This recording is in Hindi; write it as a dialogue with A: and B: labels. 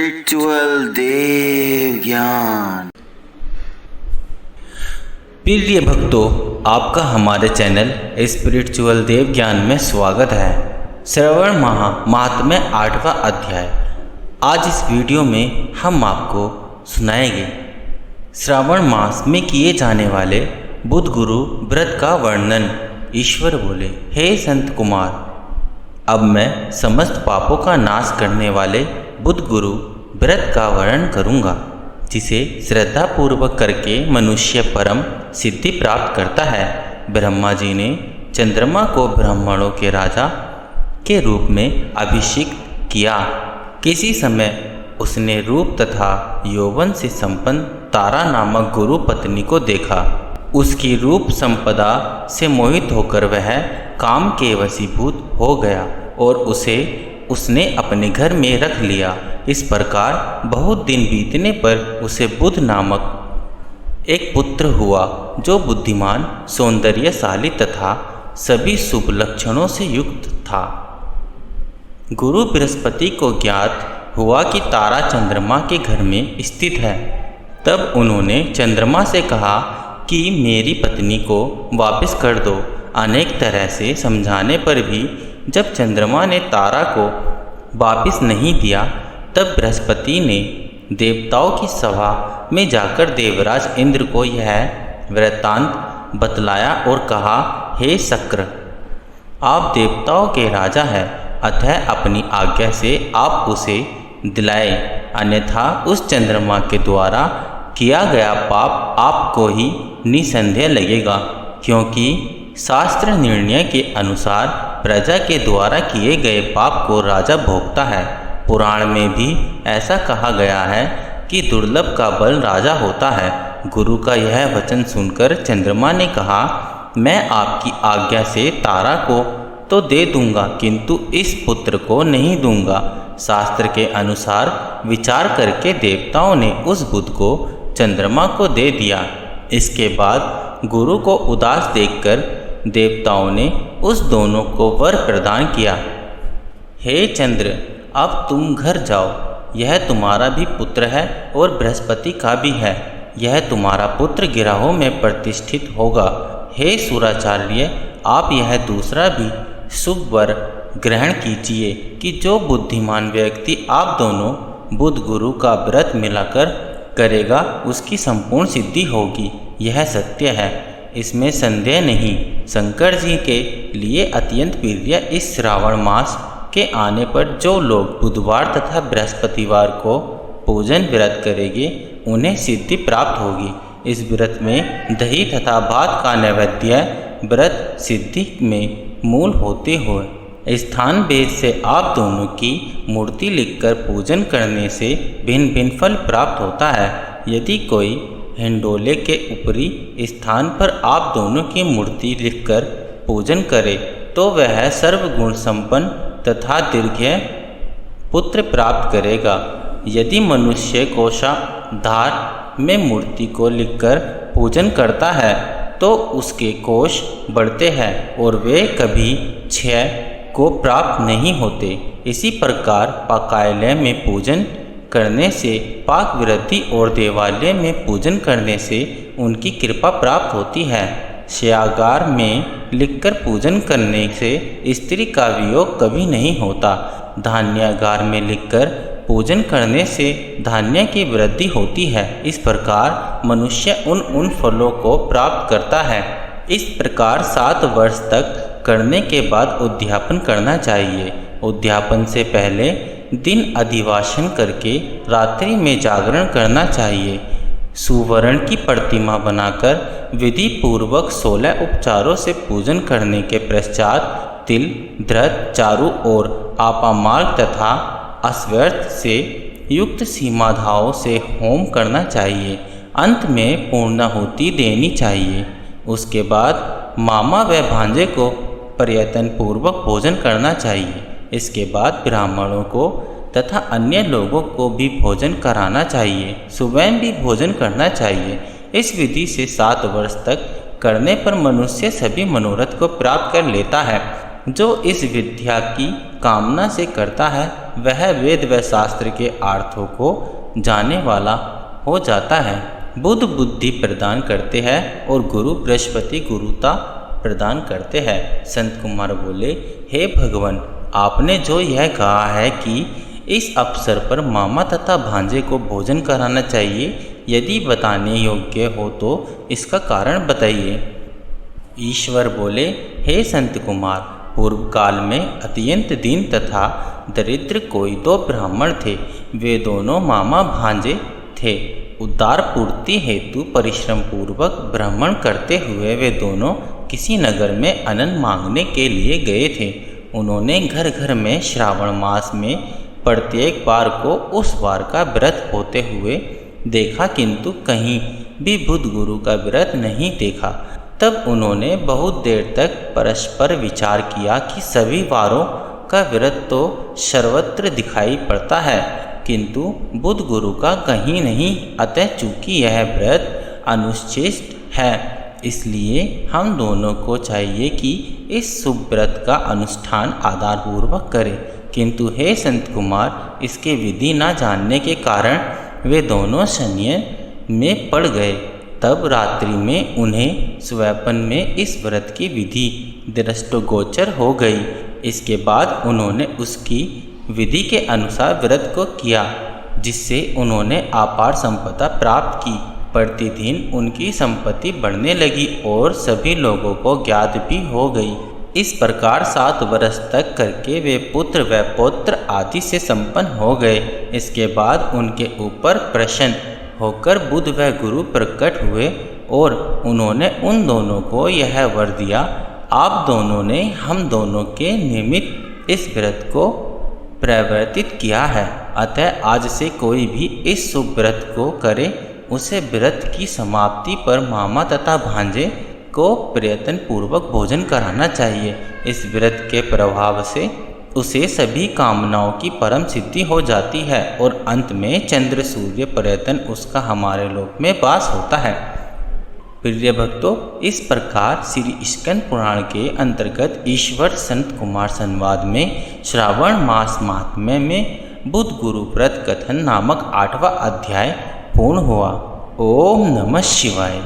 A: स्पिरिचुअल देव ज्ञान।
B: प्रिय भक्तों, आपका हमारे चैनल स्पिरिचुअल देव ज्ञान में स्वागत है। श्रावण माह महात्म्य 8वां अध्याय। आज इस वीडियो में हम आपको सुनाएंगे श्रावण मास में किए जाने वाले बुध गुरु व्रत का वर्णन। ईश्वर बोले, हे संत कुमार, अब मैं समस्त पापों का नाश करने वाले बुध गुरु व्रत का वर्णन करूँगा, जिसे श्रद्धा पूर्वक करके मनुष्य परम सिद्धि प्राप्त करता है। ब्रह्मा जी ने चंद्रमा को ब्राह्मणों के राजा के रूप में अभिषेक किया। किसी समय उसने रूप तथा यौवन से संपन्न तारा नामक गुरु पत्नी को देखा। उसकी रूप संपदा से मोहित होकर वह काम के वशीभूत हो गया और उसने अपने घर में रख लिया। इस प्रकार बहुत दिन बीतने पर उसे बुध नामक एक पुत्र हुआ, जो बुद्धिमान, सौंदर्यशाली तथा सभी शुभ लक्षणों से युक्त था। गुरु बृहस्पति को ज्ञात हुआ कि तारा चंद्रमा के घर में स्थित है। तब उन्होंने चंद्रमा से कहा कि मेरी पत्नी को वापस कर दो। अनेक तरह से समझाने पर भी जब चंद्रमा ने तारा को वापस नहीं दिया, तब बृहस्पति ने देवताओं की सभा में जाकर देवराज इंद्र को यह वृत्तांत बतलाया और कहा, हे शक्र, आप देवताओं के राजा हैं, अतः अपनी आज्ञा से आप उसे दिलाए, अन्यथा उस चंद्रमा के द्वारा किया गया पाप आपको ही निसंदेह लगेगा, क्योंकि शास्त्र निर्णय के अनुसार प्रजा के द्वारा किए गए पाप को राजा भोगता है। पुराण में भी ऐसा कहा गया है कि दुर्लभ का बल राजा होता है। गुरु का यह वचन सुनकर चंद्रमा ने कहा, मैं आपकी आज्ञा से तारा को तो दे दूंगा, किंतु इस पुत्र को नहीं दूंगा। शास्त्र के अनुसार विचार करके देवताओं ने उस बुध को चंद्रमा को दे दिया। इसके बाद गुरु को उदास देखकर देवताओं ने उस दोनों को वर प्रदान किया, हे चंद्र, अब तुम घर जाओ, यह तुम्हारा भी पुत्र है और बृहस्पति का भी है। यह तुम्हारा पुत्र गिरहों में प्रतिष्ठित होगा। हे सुराचार्य, आप यह दूसरा भी शुभ वर ग्रहण कीजिए कि जो बुद्धिमान व्यक्ति आप दोनों बुध गुरु का व्रत मिलाकर करेगा, उसकी संपूर्ण सिद्धि होगी। यह सत्य है, इसमें संदेह नहीं। शंकर जी के लिए अत्यंत प्रिय इस श्रावण मास के आने पर जो लोग बुधवार तथा बृहस्पतिवार को पूजन व्रत करेंगे, उन्हें सिद्धि प्राप्त होगी। इस व्रत में दही तथा भात का नैवेद्य व्रत सिद्धि में मूल होते हुए स्थान भेद से आप दोनों की मूर्ति लिखकर पूजन करने से भिन्न भिन्न फल प्राप्त होता है। यदि कोई हिंडोले के ऊपरी स्थान पर आप दोनों की मूर्ति लिखकर पूजन करे, तो वह सर्वगुण संपन्न तथा दीर्घायु पुत्र प्राप्त करेगा। यदि मनुष्य कोषाधार में मूर्ति को लिखकर पूजन करता है, तो उसके कोष बढ़ते हैं और वे कभी क्षय को प्राप्त नहीं होते। इसी प्रकार पाकायलय में पूजन करने से पाक वृद्धि और देवालय में पूजन करने से उनकी कृपा प्राप्त होती है। शयागार में लिखकर पूजन करने से स्त्री का वियोग कभी नहीं होता। धान्यागार में लिखकर पूजन करने से धान्य की वृद्धि होती है। इस प्रकार मनुष्य उन फलों को प्राप्त करता है। इस प्रकार 7 वर्ष तक करने के बाद उद्यापन करना चाहिए। उद्यापन से पहले दिन अधिवासन करके रात्रि में जागरण करना चाहिए। सुवर्ण की प्रतिमा बनाकर विधि पूर्वक 16 उपचारों से पूजन करने के पश्चात तिल, धृत, चारों ओर आपामार्ग तथा अश्वत्थ से युक्त सीमाधाओं से होम करना चाहिए। अंत में पूर्णाहुति देनी चाहिए। उसके बाद मामा व भांजे को प्रयत्न पूर्वक भोजन करना चाहिए। इसके बाद ब्राह्मणों को तथा अन्य लोगों को भी भोजन कराना चाहिए। स्वयं भी भोजन करना चाहिए। इस विधि से 7 वर्ष तक करने पर मनुष्य सभी मनोरथ को प्राप्त कर लेता है। जो इस विद्या की कामना से करता है, वह वेद व शास्त्र के अर्थों को जानने वाला हो जाता है। बुध बुद्धि प्रदान करते हैं और गुरु बृहस्पति गुरुता प्रदान करते हैं। संत कुमार बोले, हे भगवान, आपने जो यह कहा है कि इस अवसर पर मामा तथा भांजे को भोजन कराना चाहिए, यदि बताने योग्य हो तो इसका कारण बताइए। ईश्वर बोले, हे संत कुमार, पूर्व काल में अत्यंत दीन तथा दरिद्र कोई दो ब्राह्मण थे। वे दोनों मामा भांजे थे। उद्धार पूर्ति हेतु परिश्रम पूर्वक भ्रमण करते हुए वे दोनों किसी नगर में अन्न मांगने के लिए गए थे। उन्होंने घर घर में श्रावण मास में प्रत्येक बार को उस बार का व्रत होते हुए देखा, किंतु कहीं भी बुध गुरु का व्रत नहीं देखा। तब उन्होंने बहुत देर तक परस्पर विचार किया कि सभी वारों का व्रत तो सर्वत्र दिखाई पड़ता है, किंतु बुध गुरु का कहीं नहीं। अतः चूंकि यह व्रत अनुचित है, इसलिए हम दोनों को चाहिए कि इस शुभ व्रत का अनुष्ठान आदरपूर्वक करें। किंतु हे संत कुमार, इसके विधि न जानने के कारण वे दोनों संशय में पड़ गए। तब रात्रि में उन्हें स्वप्न में इस व्रत की विधि दृष्टिगोचर हो गई। इसके बाद उन्होंने उसकी विधि के अनुसार व्रत को किया, जिससे उन्होंने अपार संपदा प्राप्त की। प्रतिदिन उनकी संपत्ति बढ़ने लगी और सभी लोगों को ज्ञात भी हो गई। इस प्रकार 7 वर्ष तक करके वे पुत्र व पौत्र आदि से संपन्न हो गए। इसके बाद उनके ऊपर प्रसन्न होकर बुध व गुरु प्रकट हुए और उन्होंने उन दोनों को यह वर दिया, आप दोनों ने हम दोनों के निमित्त इस व्रत को प्रवर्तित किया है। अतः आज से कोई भी इस शुभ व्रत को करे, उसे व्रत की समाप्ति पर मामा तथा भांजे को प्रयत्न पूर्वक भोजन कराना चाहिए। इस व्रत के प्रभाव से उसे सभी कामनाओं की परम सिद्धि हो जाती है और अंत में चंद्र सूर्य पर्यटन उसका हमारे लोक में वास होता है। प्रिय भक्तों, इस प्रकार श्री इस्कन पुराण के अंतर्गत ईश्वर संत कुमार संवाद में श्रावण मास महात्म्य में बुध गुरु व्रत कथन नामक 8वां अध्याय पूर्ण हुआ। ओम नमः शिवाय।